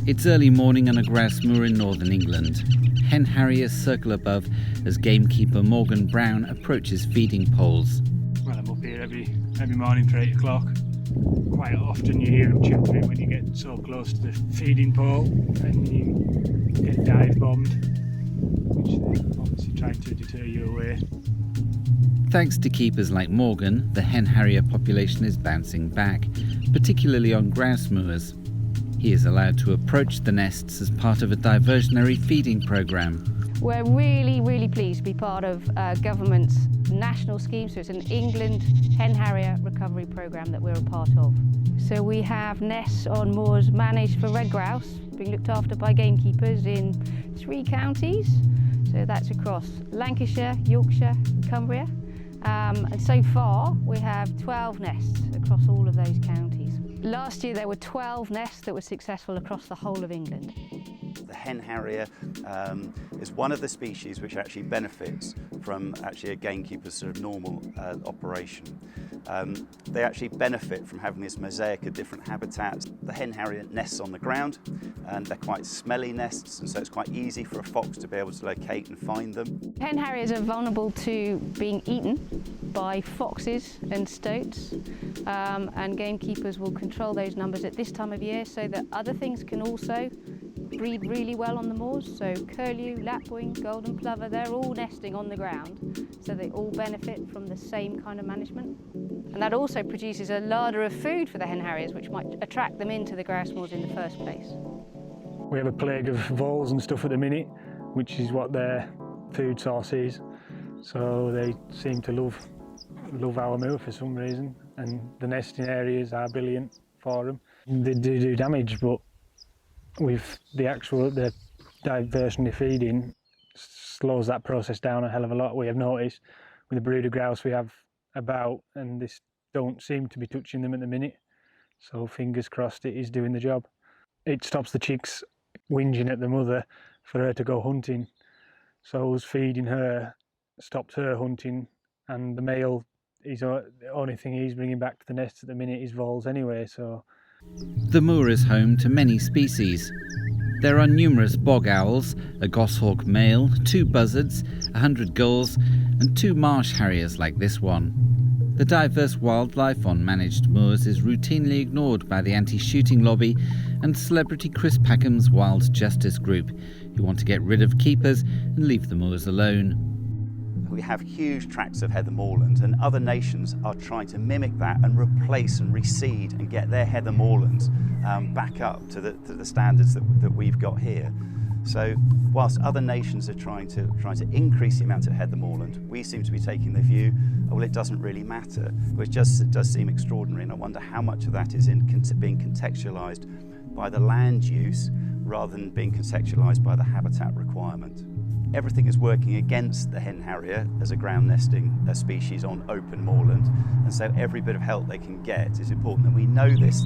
It's early morning on a grouse moor in northern England. Hen harriers circle above as gamekeeper Morgan Brown approaches feeding poles. Well, I'm up here every morning for 8 o'clock. Quite often you hear them chattering when you get so close to the feeding pole and you get dive bombed, which they're obviously trying to deter you away. Thanks to keepers like Morgan, the hen harrier population is bouncing back, particularly on grouse moors. He is allowed to approach the nests as part of a diversionary feeding programme. We're really pleased to be part of government's national scheme, so it's an England hen harrier recovery programme that we're a part of. So we have nests on moors managed for red grouse, being looked after by gamekeepers in 3 counties. So that's across Lancashire, Yorkshire, Cumbria. And so far we have 12 nests across all of those counties. Last year there were 12 nests that were successful across the whole of England. The hen harrier is one of the species which actually benefits from a gamekeeper's sort of normal operation. They actually benefit from having this mosaic of different habitats. The hen harrier nests on the ground, and they're quite smelly nests, and so it's quite easy for a fox to be able to locate and find them. Hen harriers are vulnerable to being eaten by foxes and stoats, and gamekeepers will control those numbers at this time of year so that other things can also breed really well on the moors. So curlew, lapwing, golden plover, they're all nesting on the ground, so they all benefit from the same kind of management. And that also produces a larder of food for the hen harriers, which might attract them into the grouse moors in the first place. We have a plague of voles and stuff at the minute, which is what their food source is. So they seem to love our moor for some reason, and the nesting areas are brilliant for them. They do damage, but with the diversionary feeding slows that process down a hell of a lot. We have noticed with the brood of grouse we have about, and this don't seem to be touching them at the minute, so fingers crossed it is doing the job. It stops the chicks whinging at the mother for her to go hunting, so us feeding her stops her hunting, and the male, the only thing he's bringing back to the nests at the minute is voles anyway. So the moor is home to many species. There are numerous bog owls, a goshawk male, 2 buzzards, 100 gulls and 2 marsh harriers like this one. The diverse wildlife on managed moors is routinely ignored by the anti-shooting lobby and celebrity Chris Packham's Wild Justice Group, who want to get rid of keepers and leave the moors alone. We have huge tracts of heather moorland, and other nations are trying to mimic that and replace and reseed and get their heather moorlands back up to the standards that we've got here. So whilst other nations are trying to increase the amount of heather moorland, we seem to be taking the view, oh, well, it doesn't really matter, which it does seem extraordinary, and I wonder how much of that is being contextualised by the land use rather than being contextualised by the habitat requirement. Everything is working against the hen harrier as a ground nesting species on open moorland, and so every bit of help they can get is important, and we know this.